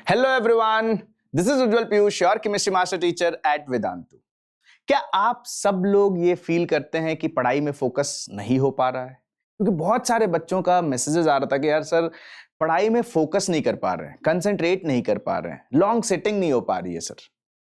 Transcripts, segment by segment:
Hello everyone, this is Ujjwal Piyush, your chemistry master teacher at Vedantu. क्या आप सब लोग ये फील करते हैं कि पढ़ाई में फोकस नहीं हो पा रहा है? क्योंकि बहुत सारे बच्चों का मैसेजेस आ रहा था कि यार सर, पढ़ाई में फोकस नहीं कर पा रहे हैं, कंसंट्रेट नहीं कर पा रहे हैं, लॉन्ग सिटिंग नहीं हो पा रही है सर।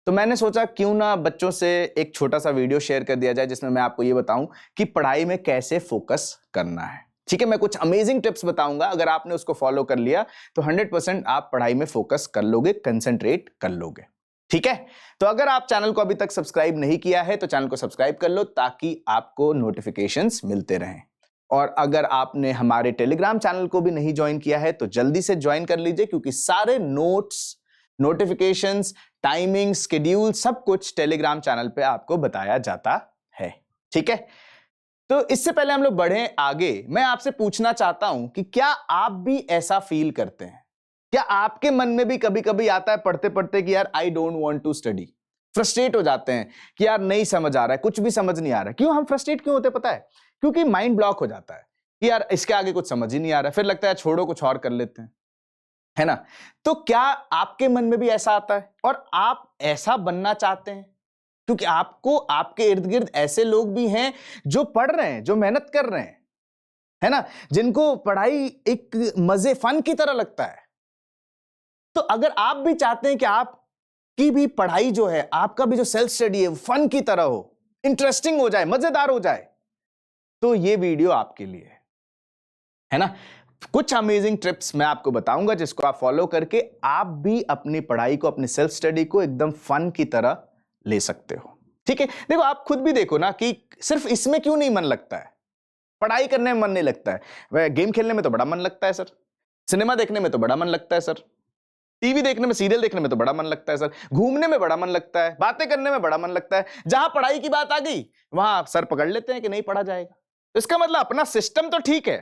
तो मैंने सोचा क्यों ना बच्चों से एक छोटा सा वीडियो शेयर कर दिया जाए जिसमें मैं आपको ये बताऊं कि पढ़ाई में कैसे फोकस करना है। ठीक है, मैं कुछ अमेजिंग टिप्स बताऊंगा, अगर आपने उसको फॉलो कर लिया तो 100% आप पढ़ाई में फोकस कर लोगे, कंसंट्रेट कर लोगे। ठीक है, तो अगर आप चैनल को अभी तक सब्सक्राइब नहीं किया है तो चैनल को सब्सक्राइब कर लो ताकि आपको नोटिफिकेशंस मिलते रहें। और अगर आपने हमारे टेलीग्राम चैनल को भी नहीं ज्वाइन किया है तो जल्दी से ज्वाइन कर लीजिए, क्योंकि सारे नोट्स, नोटिफिकेशंस, टाइमिंग, शेड्यूल सब कुछ टेलीग्राम चैनल पे आपको बताया जाता है। ठीक है, तो इससे पहले हम लोग बढ़े आगे, मैं आपसे पूछना चाहता हूं कि क्या आप भी ऐसा फील करते हैं? क्या आपके मन में भी कभी कभी आता है पढ़ते पढ़ते कि यार I don't want to study, frustrate हो जाते हैं कि यार नहीं समझ आ रहा है, कुछ भी समझ नहीं आ रहा है। क्यों हम फ्रस्ट्रेट क्यों होते पता है? क्योंकि माइंड ब्लॉक हो जाता है कि यार इसके आगे कुछ समझ ही नहीं आ रहा है, फिर लगता है छोड़ो कुछ और कर लेते हैं, है ना? तो क्या आपके मन में भी ऐसा आता है और आप ऐसा बनना चाहते हैं? क्योंकि आपको आपके इर्द गिर्द ऐसे लोग भी हैं जो पढ़ रहे हैं, जो मेहनत कर रहे हैं, है ना, जिनको पढ़ाई एक मजे, फन की तरह लगता है। तो अगर आप भी चाहते हैं कि आपकी भी पढ़ाई जो है, आपका भी जो सेल्फ स्टडी है, फन की तरह हो, इंटरेस्टिंग हो जाए, मजेदार हो जाए, तो ये वीडियो आपके लिए है ना। कुछ अमेजिंग टिप्स मैं आपको बताऊंगा जिसको आप फॉलो करके आप भी अपनी पढ़ाई को, अपनी सेल्फ स्टडी को एकदम फन की तरह ले सकते हो। ठीक है, देखो आप खुद भी देखो ना कि सिर्फ इसमें क्यों नहीं मन लगता है, पढ़ाई करने में मन नहीं लगता है, वह गेम खेलने में तो बड़ा मन लगता है सर, सिनेमा देखने में तो बड़ा मन लगता है सर, टीवी देखने में, सीरियल देखने में तो बड़ा मन लगता है सर, घूमने में बड़ा मन लगता है, बातें करने में बड़ा मन लगता है। जहां पढ़ाई की बात आ गई वहां सर पकड़ लेते हैं कि नहीं पढ़ा जाएगा। तो इसका मतलब अपना सिस्टम तो ठीक है,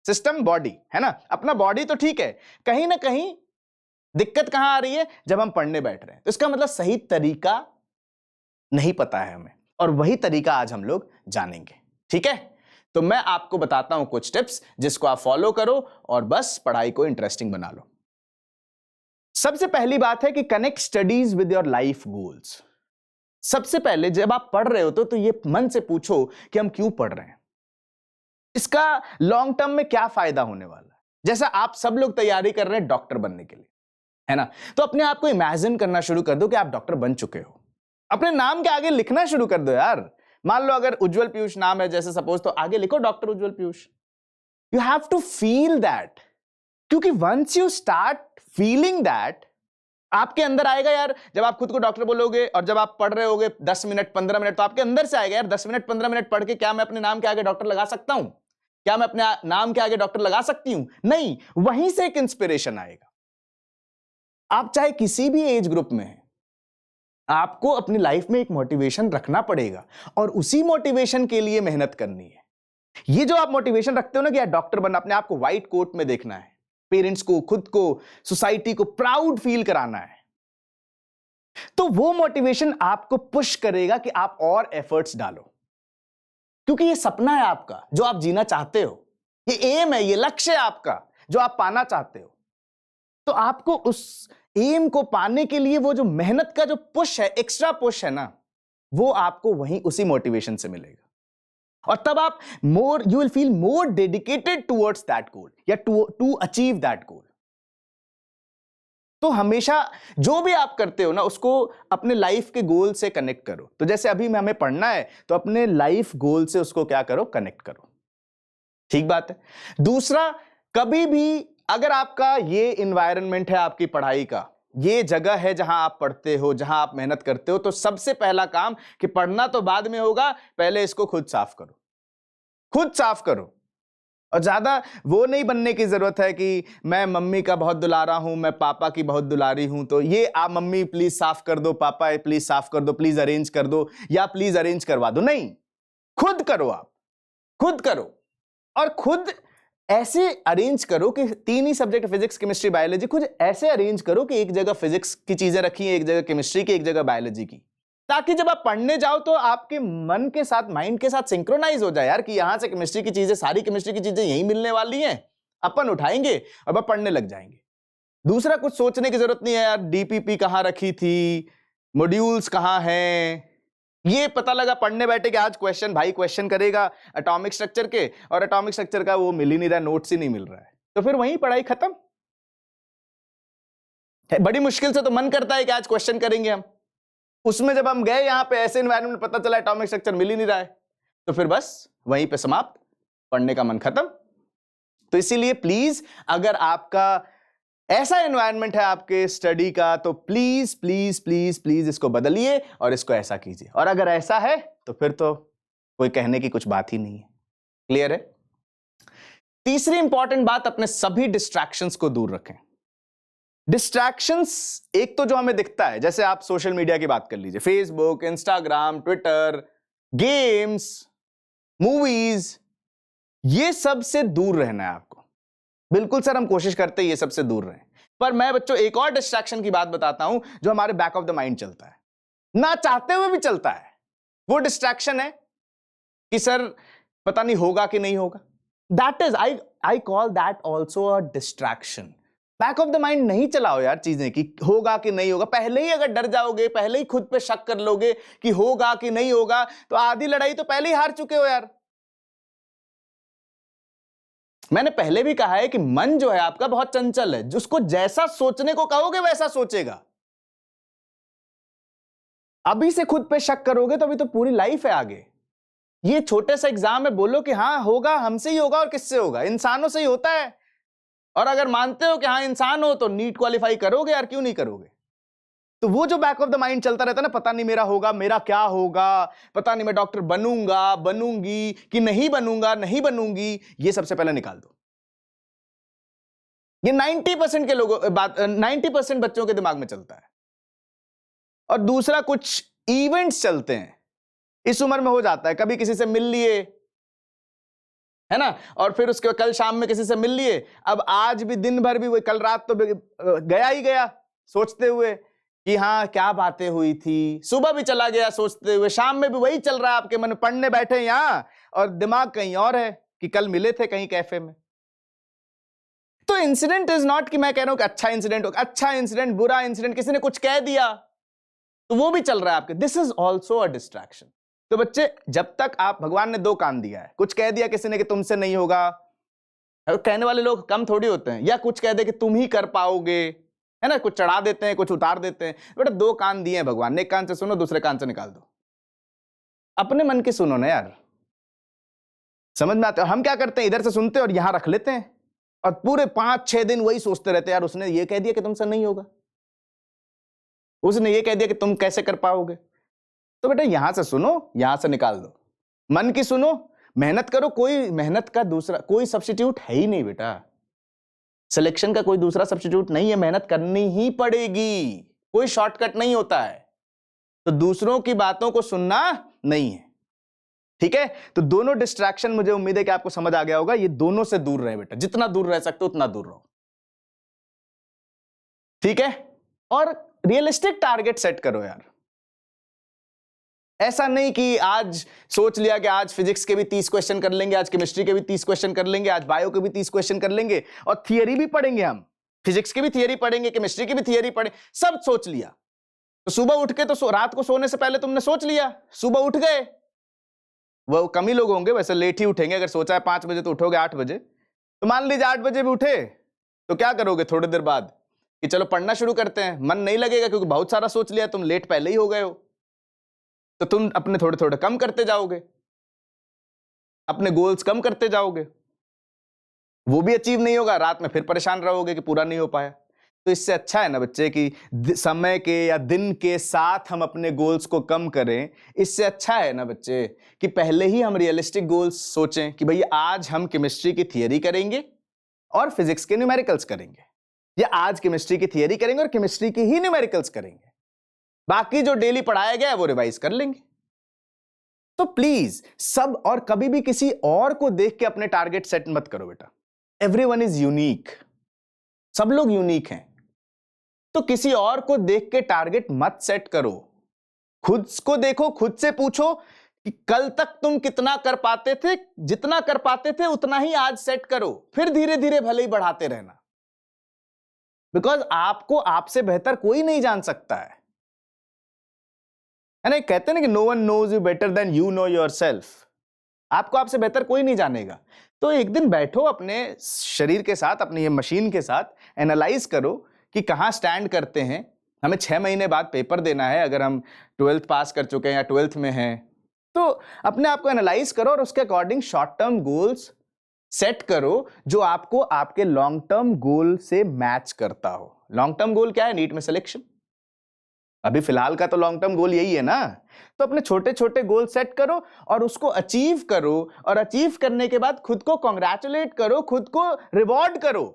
सिस्टम बॉडी है ना, अपना बॉडी तो ठीक है, कहीं ना कहीं दिक्कत कहां आ रही है? जब हम पढ़ने बैठ रहे हैं। तो इसका मतलब सही तरीका नहीं पता है हमें, और वही तरीका आज हम लोग जानेंगे। ठीक है, तो मैं आपको बताता हूं कुछ टिप्स जिसको आप फॉलो करो और बस पढ़ाई को इंटरेस्टिंग बना लो। सबसे पहली बात है कि connect studies with your life goals. सबसे पहले जब आप पढ़ रहे हो तो ये मन से पूछो कि हम क्यों पढ़ रहे हैं, इसका लॉन्ग टर्म में क्या फायदा होने वाला है। जैसा आप सब लोग तैयारी कर रहे हैं डॉक्टर बनने के लिए, है ना, तो अपने आप को इमेजिन करना शुरू कर दो कि आप डॉक्टर बन चुके हो। अपने नाम के आगे लिखना शुरू कर दो यार। मान लो अगर उज्जवल पीयूष नाम है जैसे सपोज, तो आगे लिखो doctor Ujjwal Piyush. You have to feel that, क्योंकि once you start feeling that, आपके अंदर आएगा यार। जब आप खुद को डॉक्टर बोलोगे और जब आप पढ़ रहे होगे 10 मिनट 15 मिनट, तो आपके अंदर से आएगा यार 10 मिनट 15 मिनट पढ़ के क्या मैं अपने नाम के आगे डॉक्टर लगा सकता हूं? क्या मैं अपने नाम के आगे डॉक्टर लगा सकती हूं? नहीं, वहीं से एक इंस्पिरेशन आएगा। आप चाहे किसी भी एज ग्रुप में हैं, आपको अपनी लाइफ में एक मोटिवेशन रखना पड़ेगा और उसी मोटिवेशन के लिए मेहनत करनी है। ये जो आप मोटिवेशन रखते हो ना कि यार डॉक्टर बनना, अपने आप को व्हाइट कोट में देखना है, पेरेंट्स को, खुद को, सोसाइटी को प्राउड फील कराना है, तो वो मोटिवेशन आपको पुश करेगा कि आप और एफर्ट्स डालो। क्योंकि ये सपना है आपका जो आप जीना चाहते हो, ये एम है, ये लक्ष्य है आपका जो आप पाना चाहते हो। तो आपको उस एम को पाने के लिए वो जो मेहनत का जो पुश है, एक्स्ट्रा पुश है ना, वो आपको वहीं उसी मोटिवेशन से मिलेगा। और तब आप you will feel more dedicated towards that goal या टू अचीव दैट गोल। तो हमेशा जो भी आप करते हो ना, उसको अपने लाइफ के गोल से कनेक्ट करो। तो जैसे अभी में हमें पढ़ना है तो अपने लाइफ गोल से उसको क्या करो, कनेक्ट करो। ठीक बात है। दूसरा, कभी भी अगर आपका ये इन्वायरमेंट है, आपकी पढ़ाई का ये जगह है जहां आप पढ़ते हो, जहां आप मेहनत करते हो, तो सबसे पहला काम कि पढ़ना तो बाद में होगा, पहले इसको खुद साफ करो, खुद साफ करो। और ज्यादा वो नहीं बनने की जरूरत है कि मैं मम्मी का बहुत दुलारा हूं, मैं पापा की बहुत दुलारी हूं, तो ये आप मम्मी प्लीज साफ कर दो, पापा प्लीज साफ कर दो, प्लीज अरेंज कर दो, या प्लीज अरेंज करवा दो। नहीं, खुद करो, आप खुद करो। और खुद ऐसे अरेंज करो कि तीन ही सब्जेक्ट, फिजिक्स केमिस्ट्री बायोलॉजी, खुद ऐसे अरेंज करो कि एक जगह फिजिक्स की चीजें रखी हैं, एक जगह केमिस्ट्री की, एक जगह बायोलॉजी की, ताकि जब आप पढ़ने जाओ तो आपके मन के साथ, माइंड के साथ सिंक्रोनाइज हो जाए यार कि यहां से केमिस्ट्री की चीजें, सारी केमिस्ट्री की चीजें यहीं मिलने वाली हैं, अपन उठाएंगे और अब पढ़ने लग जाएंगे। दूसरा कुछ सोचने की जरूरत नहीं है यार, डीपीपी कहां रखी थी, मॉड्यूल्स कहां हैं। ये पता लगा पढ़ने बैठे कि आज भाई क्वेश्चन करेगा एटॉमिक स्ट्रक्चर के, और एटॉमिक स्ट्रक्चर का वो मिल ही नहीं रहा, नोट्स ही नहीं मिल रहा है, तो फिर वहीं पढ़ाई खत्म। बड़ी मुश्किल से तो मन करता है कि आज क्वेश्चन करेंगे हम, उसमें जब हम गए यहां पे ऐसे एनवायरनमेंट पता चला एटॉमिक स्ट्रक्चर मिल ही नहीं रहा है, तो फिर बस वहीं पे समाप्त, पढ़ने का मन खत्म। तो इसीलिए प्लीज, अगर आपका ऐसा एनवायरनमेंट है आपके स्टडी का, तो प्लीज प्लीज प्लीज प्लीज इसको बदलिए और इसको ऐसा कीजिए। और अगर ऐसा है तो फिर तो कोई कहने की कुछ बात ही नहीं है। क्लियर है? तीसरी इंपॉर्टेंट बात, अपने सभी डिस्ट्रैक्शंस को दूर रखें। डिस्ट्रैक्शंस एक तो जो हमें दिखता है, जैसे आप सोशल मीडिया की बात कर लीजिए, Facebook, Instagram, Twitter, games, movies, ये सब से दूर रहना है आपको। बिल्कुल सर, हम कोशिश करते हैं ये सबसे दूर रहें, पर मैं बच्चों एक और डिस्ट्रैक्शन की बात बताता हूं जो हमारे बैक ऑफ द माइंड चलता है, ना चाहते हुए भी चलता है। वो डिस्ट्रैक्शन है कि सर पता नहीं होगा कि नहीं होगा। That is I call that also a distraction. Back of the mind नहीं चलाओ यार चीजें कि होगा कि नहीं होगा। पहले ही अगर डर जाओगे, पहले ही खुद पे शक कर लोगे कि होगा कि नहीं होगा, तो आधी लड़ाई तो पहले ही हार चुके हो यार। मैंने पहले भी कहा है कि मन जो है आपका बहुत चंचल है, जिसको जैसा सोचने को कहोगे वैसा सोचेगा। अभी से खुद पे शक करोगे तो अभी तो पूरी लाइफ है आगे। ये छोटे सा एग्जाम है, बोलो कि हाँ होगा, हमसे ही होगा, और किससे होगा? इंसानों से ही होता है। और अगर मानते हो कि हाँ इंसान हो तो नीट क्वालिफाई करोगे यार, क्यों नहीं करोगे? तो वो जो बैक ऑफ द माइंड चलता रहता है ना, पता नहीं मेरा होगा, मेरा क्या होगा, पता नहीं मैं डॉक्टर बनूंगा, बनूंगी कि नहीं बनूंगा, नहीं बनूंगी, ये सबसे पहले निकाल दो। ये 90% के लोगों 90% बच्चों के दिमाग में चलता है। और दूसरा, कुछ इवेंट्स चलते हैं इस उम्र में, हो जाता है कभी किसी से मिल लिए, है ना, और फिर उसके बाद कल शाम में किसी से मिल लिए, अब आज भी दिन भर भी वही, कल रात तो गया ही गया सोचते हुए कि हाँ क्या बातें हुई थी, सुबह भी चला गया सोचते हुए, शाम में भी वही चल रहा है आपके मन में, पढ़ने बैठे यहां और दिमाग कहीं और है कि कल मिले थे कहीं कैफे में। तो इंसिडेंट इज नॉट कि मैं कह रहा हूं कि अच्छा इंसिडेंट होगा, अच्छा इंसिडेंट, बुरा इंसिडेंट, किसी ने कुछ कह दिया तो वो भी चल रहा है आपके, this is also a distraction. तो बच्चे, जब तक आप, भगवान ने दो कान दिया है, कुछ कह दिया किसी ने कि तुमसे नहीं होगा, कहने वाले लोग कम थोड़ी होते हैं, या कुछ कह दे कि तुम ही कर पाओगे, है ना, कुछ चढ़ा देते हैं, कुछ उतार देते हैं। बेटा दो कान दिए हैं भगवान ने, एक कान से सुनो, दूसरे कान से निकाल दो। अपने मन की सुनो ना यार, समझ में आते हो? हम क्या करते हैं, इधर से सुनते हैं और यहां रख लेते हैं, और पूरे 5-6 दिन वही सोचते रहते हैं, यार उसने ये कह दिया कि तुमसे नहीं होगा, उसने ये कह दिया कि तुम कैसे कर पाओगे। तो बेटा यहां से सुनो, यहां से निकाल दो, मन की सुनो, मेहनत करो, कोई मेहनत का दूसरा कोई सब्स्टिट्यूट है ही नहीं बेटा, सिलेक्शन का कोई दूसरा सब्स्टिट्यूट नहीं है, मेहनत करनी ही पड़ेगी, कोई शॉर्टकट नहीं होता है। तो दूसरों की बातों को सुनना नहीं है, ठीक है? तो दोनों डिस्ट्रैक्शन, मुझे उम्मीद है कि आपको समझ आ गया होगा, ये दोनों से दूर रहे बेटा, जितना दूर रह सकते हो उतना दूर रहो, ठीक है? और रियलिस्टिक टारगेट सेट करो यार, ऐसा नहीं कि आज सोच लिया कि आज फिजिक्स के भी 30 क्वेश्चन कर लेंगे, आज केमिस्ट्री के भी 30 क्वेश्चन कर लेंगे, आज बायो के भी 30 क्वेश्चन कर लेंगे, और थियरी भी पढ़ेंगे, हम फिजिक्स की भी थियरी पढ़ेंगे, केमिस्ट्री की भी थियरी पढ़े, सब सोच लिया। तो सुबह उठ के, तो रात को सोने से पहले तुमने सोच लिया, सुबह उठ गए, वो कम ही लोग होंगे वैसे, लेट ही उठेंगे, अगर सोचा है 5 बजे तो उठोगे 8 बजे, तो मान लीजिए 8 बजे भी उठे, तो क्या करोगे थोड़ी देर बाद कि चलो पढ़ना शुरू करते हैं, मन नहीं लगेगा क्योंकि बहुत सारा सोच लिया, तुम लेट पहले ही हो गए हो, तो तुम अपने थोड़े थोड़े कम करते जाओगे, अपने गोल्स कम करते जाओगे, वो भी अचीव नहीं होगा, रात में फिर परेशान रहोगे कि पूरा नहीं हो पाया। तो इससे अच्छा है ना बच्चे कि समय के या दिन के साथ हम अपने गोल्स को कम करें। इससे अच्छा है ना बच्चे कि पहले ही हम रियलिस्टिक गोल्स सोचें कि भैया आज हम केमिस्ट्री की थियरी करेंगे और फिजिक्स के न्यूमेरिकल्स करेंगे, या आज केमिस्ट्री की थियरी करेंगे और केमिस्ट्री की ही न्यूमेरिकल्स करेंगे, बाकी जो डेली पढ़ाया गया है वो रिवाइज कर लेंगे। तो प्लीज सब, और कभी भी किसी और को देख के अपने टारगेट सेट मत करो बेटा, एवरीवन इज यूनिक, सब लोग यूनिक हैं, तो किसी और को देख के टारगेट मत सेट करो, खुद को देखो, खुद से पूछो कि कल तक तुम कितना कर पाते थे, जितना कर पाते थे उतना ही आज सेट करो, फिर धीरे धीरे भले ही बढ़ाते रहना। बिकॉज आपको आपसे बेहतर कोई नहीं जान सकता है ना? कहते हैं ना कि no one knows you better than you know yourself. आपको आपसे बेहतर कोई नहीं जानेगा। तो एक दिन बैठो अपने शरीर के साथ, अपनी ये मशीन के साथ, एनालाइज करो कि कहां स्टैंड करते हैं। हमें 6 महीने बाद पेपर देना है, अगर हम 12th पास कर चुके हैं या 12th में हैं, तो अपने आप को एनालाइज करो और उसके according short term goals set करो जो आपको आपके लॉन्ग टर्म गोल से मैच करता हो। लॉन्ग टर्म गोल क्या है? नीट में सिलेक्शन। अभी फिलहाल का तो लॉन्ग टर्म गोल यही है ना। तो अपने छोटे छोटे गोल सेट करो और उसको अचीव करो, और अचीव करने के बाद खुद को कॉन्ग्रेचुलेट करो, खुद को रिवॉर्ड करो।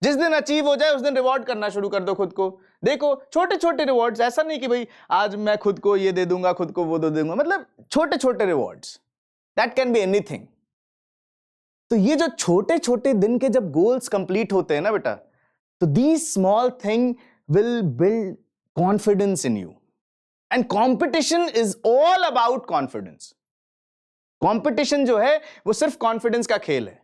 जिस दिन अचीव हो जाए उस दिन रिवॉर्ड करना शुरू कर दो खुद को। देखो छोटे छोटे रिवॉर्ड्स, ऐसा नहीं कि भाई आज मैं खुद को ये दे दूंगा, खुद को वो दे दूंगा, मतलब छोटे छोटे rewards, that can be anything. तो ये जो छोटे छोटे दिन के जब गोल्स कंप्लीट होते हैं ना बेटा, तो these small thing will build confidence in you. And competition is all about confidence. Competition जो है वो सिर्फ कॉन्फिडेंस का खेल है।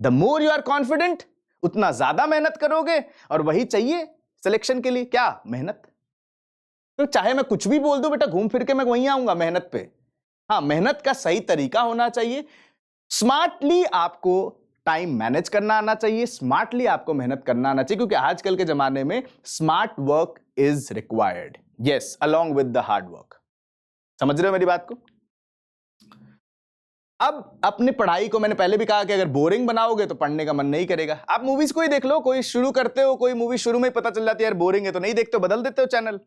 The more you are confident, उतना ज्यादा मेहनत करोगे, और वही चाहिए सिलेक्शन के लिए, क्या? मेहनत। तो चाहे मैं कुछ भी बोल दूं बेटा, घूम फिर के मैं वहीं आऊंगा, मेहनत पे। हाँ, मेहनत का सही तरीका होना चाहिए। स्मार्टली आपको टाइम मैनेज करना आना चाहिए, स्मार्टली आपको मेहनत करना आना चाहिए, क्योंकि आजकल के जमाने में smart work is required, yes, along with the hard work. समझ रहे हो मेरी बात को? अब अपनी पढ़ाई को, मैंने पहले भी कहा कि अगर बोरिंग बनाओगे तो पढ़ने का मन नहीं करेगा। आप मूवीज को ही देख लो, कोई शुरू करते हो, कोई मूवी शुरू में ही पता चल जाती है यार बोरिंग है, तो नहीं देखते हो, बदल देते हो चैनल,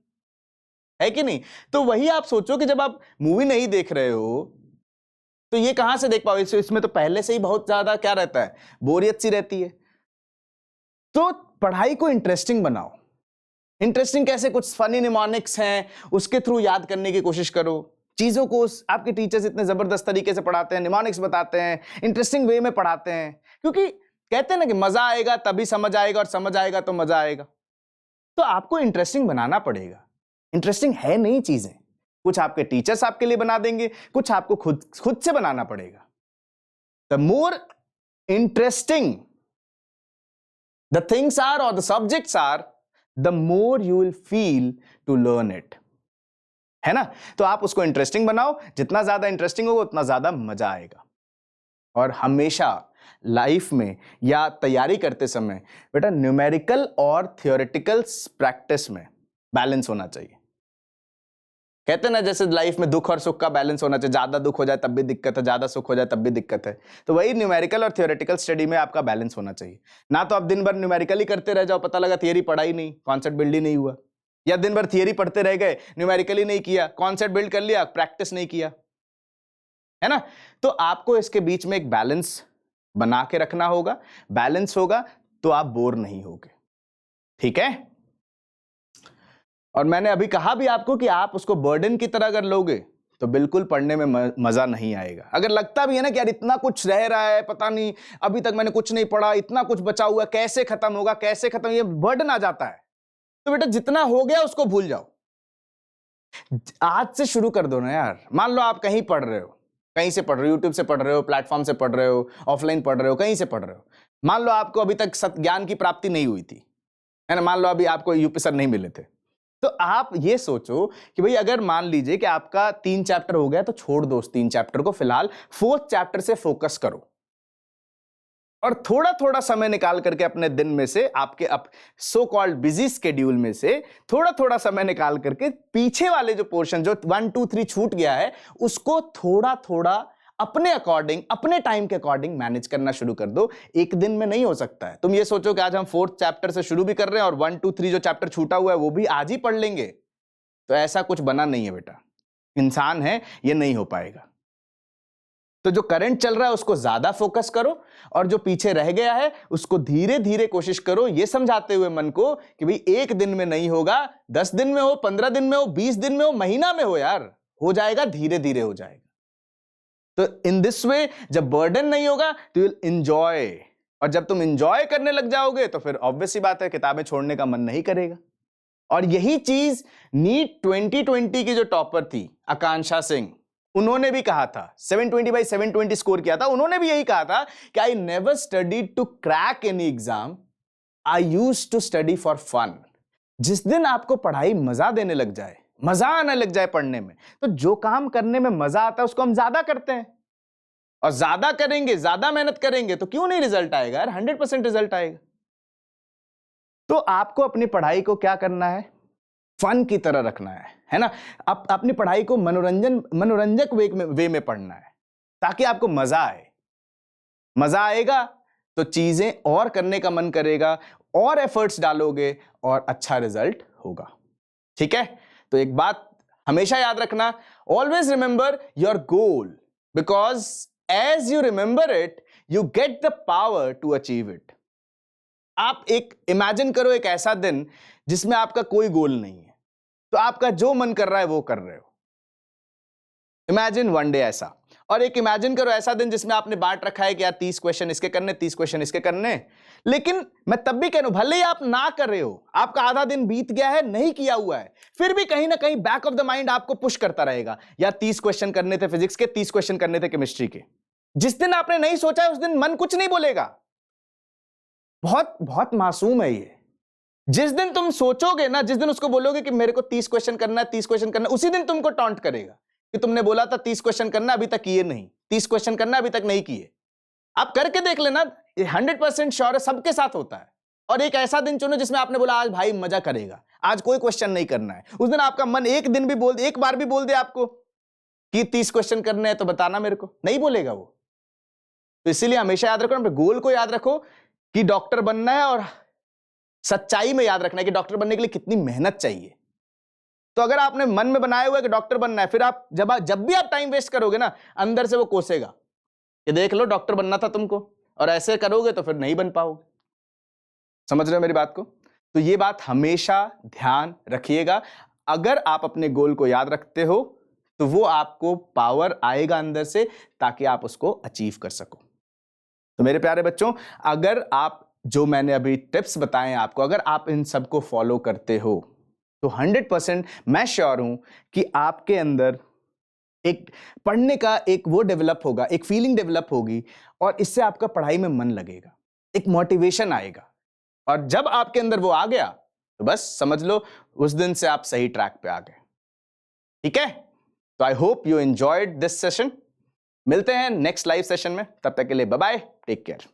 है कि नहीं? तो वही आप सोचो कि जब आप मूवी नहीं देख रहे हो तो ये कहां से देख पाओगे? इसमें तो पहले से ही बहुत ज्यादा क्या रहता है, बोरियत सी रहती है। तो पढ़ाई को इंटरेस्टिंग बनाओ। इंटरेस्टिंग कैसे? कुछ फनी निमोनिक्स हैं, उसके थ्रू याद करने की कोशिश करो चीजों को। आपके टीचर्स इतने जबरदस्त तरीके से पढ़ाते हैं, निमोनिक्स बताते हैं, इंटरेस्टिंग वे में पढ़ाते हैं, क्योंकि कहते हैं ना कि मजा आएगा तभी समझ आएगा, और समझ आएगा तो मजा आएगा। तो आपको इंटरेस्टिंग बनाना पड़ेगा। इंटरेस्टिंग है नहीं चीजें, कुछ आपके टीचर्स आपके लिए बना देंगे, कुछ आपको खुद से बनाना पड़ेगा। The more interesting the things are और the subjects are, the more you will feel to learn it, है ना? तो आप उसको इंटरेस्टिंग बनाओ, जितना ज्यादा इंटरेस्टिंग होगा उतना ज्यादा मजा आएगा। और हमेशा लाइफ में या तैयारी करते समय बेटा न्यूमेरिकल और थियोरेटिकल प्रैक्टिस में बैलेंस होना चाहिए। कहते हैं ना जैसे लाइफ में दुख और सुख का बैलेंस होना चाहिए, ज्यादा दुख हो जाए तब भी दिक्कत है, ज्यादा सुख हो जाए तब भी दिक्कत है। तो वही न्यूमेरिकल और थियोरेटिकल स्टडी में आपका बैलेंस होना चाहिए। ना तो आप दिन भर न्यूमेरिकल ही करते रह जाओ, पता लगा थियरी पढ़ा ही नहीं, कॉन्सेप्ट बिल्ड ही नहीं हुआ, या दिन भर थियरी पढ़ते रह गए, न्यूमेरिकल ही नहीं किया, कॉन्सेप्ट बिल्ड कर लिया, प्रैक्टिस नहीं किया, है ना? तो आपको इसके बीच में एक बैलेंस बना के रखना होगा। बैलेंस होगा तो आप बोर नहीं होगे, ठीक है? और मैंने अभी कहा भी आपको कि आप उसको बर्डन की तरह अगर लोगे तो बिल्कुल पढ़ने में मजा नहीं आएगा। अगर लगता भी है ना कि यार इतना कुछ रह रहा है, पता नहीं अभी तक मैंने कुछ नहीं पढ़ा, इतना कुछ बचा हुआ, कैसे खत्म होगा, कैसे खत्म, ये बर्डन आ जाता है, तो बेटा जितना हो गया उसको भूल जाओ। आज से शुरू कर दो ना यार। मान लो आप कहीं पढ़ रहे हो, कहीं से पढ़ रहे हो, यूट्यूब से पढ़ रहे हो, प्लेटफॉर्म से पढ़ रहे हो, ऑफलाइन पढ़ रहे हो, कहीं से पढ़ रहे हो। मान लो आपको अभी तक ज्ञान की प्राप्ति नहीं हुई थी, है ना? मान लो अभी आपको यूपी सर नहीं मिले थे, तो आप ये सोचो कि भाई अगर मान लीजिए कि आपका 3 चैप्टर हो गया तो छोड़ दो उस 3 चैप्टर को, फिलहाल 4th चैप्टर से फोकस करो, और थोड़ा थोड़ा समय निकाल करके अपने दिन में से, आपके सो कॉल्ड बिजी स्केड्यूल में से थोड़ा थोड़ा समय निकाल करके पीछे वाले जो पोर्शन जो 1 2 3 छूट गया है उसको थोड़ा थोड़ा अपने अकॉर्डिंग, अपने टाइम के अकॉर्डिंग मैनेज करना शुरू कर दो। एक दिन में नहीं हो सकता है। तुम ये सोचो कि आज हम 4th चैप्टर से शुरू भी कर रहे हैं और 1 2 3 जो चैप्टर छूटा हुआ है वो भी आज ही पढ़ लेंगे, तो ऐसा कुछ बना नहीं है बेटा। इंसान है, ये नहीं हो पाएगा। तो जो करंट चल रहा है उसको ज्यादा फोकस करो, और जो पीछे रह गया है उसको धीरे धीरे कोशिश करो, ये समझाते हुए मन को कि भाई एक दिन में नहीं होगा, 10 दिन में हो, 15 दिन में हो, 20 दिन में हो, महीना में हो, यार हो जाएगा, धीरे धीरे हो जाएगा। तो इन दिस वे जब बर्डन नहीं होगा तो यू विल एंजॉय, और जब तुम एंजॉय करने लग जाओगे तो फिर ऑब्वियस सी बात है किताबें छोड़ने का मन नहीं करेगा। और यही चीज नीट 2020 की जो टॉपर थी आकांक्षा सिंह, उन्होंने भी कहा था, 720/720 स्कोर किया था, उन्होंने भी यही कहा था कि I never studied to crack any exam, I used to study for fun. जिस दिन आपको पढ़ाई मजा देने लग जाए, मजा आने लग जाए पढ़ने में, तो जो काम करने में मजा आता है उसको हम ज्यादा करते हैं, और ज्यादा करेंगे, ज्यादा मेहनत करेंगे तो क्यों नहीं रिजल्ट आएगा यार, 100% रिजल्ट आएगा। तो आपको अपनी पढ़ाई को क्या करना है, फन की तरह रखना है ना। आप अपनी पढ़ाई को मनोरंजक वे में पढ़ना है, ताकि आपको मजा आए। मजा आएगा तो चीजें और करने का मन करेगा, और एफर्ट्स डालोगे और अच्छा रिजल्ट होगा। ठीक है, तो एक बात हमेशा याद रखना, always remember your goal, because as you remember it you get the power to achieve it. आप एक इमेजिन करो एक ऐसा दिन जिसमें आपका कोई गोल नहीं है, तो आपका जो मन कर रहा है वो कर रहे हो। इमेजिन वन डे ऐसा। और एक इमेजिन करो ऐसा दिन जिसमें आपने बांट रखा है कि यार 30 क्वेश्चन इसके करने, 30 क्वेश्चन इसके करने, लेकिन मैं तब भी कह रहा हूं, भले ही आप ना कर रहे हो, आपका आधा दिन बीत गया है, नहीं किया हुआ है, फिर भी कहीं ना कहीं बैक ऑफ द माइंड आपको पुश करता रहेगा, यार 30 क्वेश्चन करने थे फिजिक्स के, 30 क्वेश्चन करने थे केमिस्ट्री के। जिस दिन आपने नहीं सोचा है उस दिन मन कुछ नहीं बोलेगा। बहुत बहुत मासूम है ये। जिस दिन तुम सोचोगे ना, जिस दिन उसको बोलोगे कि मेरे को 30 क्वेश्चन करना है, 30 क्वेश्चन करना है, उसी दिन तुमको टॉन्ट करेगा कि तुमने बोला था 30 क्वेश्चन करना, अभी तक किए नहीं, 30 क्वेश्चन करना अभी तक नहीं किए। आप करके देख लेना, ये 100% श्योर है, सबके साथ होता है। और एक ऐसा दिन चुनो जिसमें आपने बोला आज भाई मजा करेगा, आज कोई क्वेश्चन नहीं करना है। उस दिन आपका मन एक बार भी बोल दे आपको कि 30 क्वेश्चन करने हैं तो बताना मेरे को, नहीं बोलेगा वो। तो इसीलिए हमेशा याद रखो, अपने गोल को याद रखो कि डॉक्टर बनना है, और सच्चाई में याद रखना है कि डॉक्टर बनने के लिए कितनी मेहनत चाहिए। तो अगर आपने मन में बनाया हुआ है कि डॉक्टर बनना है, फिर आप जब भी आप टाइम वेस्ट करोगे ना, अंदर से वो कोसेगा कि देख लो डॉक्टर बनना था तुमको, और ऐसे करोगे तो फिर नहीं बन पाओगे। समझ रहे हो मेरी बात को? तो ये बात हमेशा ध्यान रखिएगा। अगर आप अपने गोल को याद रखते हो तो वो आपको पावर आएगा अंदर से, ताकि आप उसको अचीव कर सको। तो मेरे प्यारे बच्चों, अगर आप जो मैंने अभी टिप्स बताए हैं आपको, अगर आप इन सबको फॉलो करते हो तो 100% मैं श्योर हूं कि आपके अंदर एक पढ़ने का एक वो डेवलप होगा, एक फीलिंग डेवलप होगी, और इससे आपका पढ़ाई में मन लगेगा, एक मोटिवेशन आएगा। और जब आपके अंदर वो आ गया तो बस समझ लो उस दिन से आप सही ट्रैक पे आ गए। ठीक है, तो I hope you enjoyed this session. मिलते हैं नेक्स्ट लाइव सेशन में, तब तक के लिए बाय बाय, टेक केयर।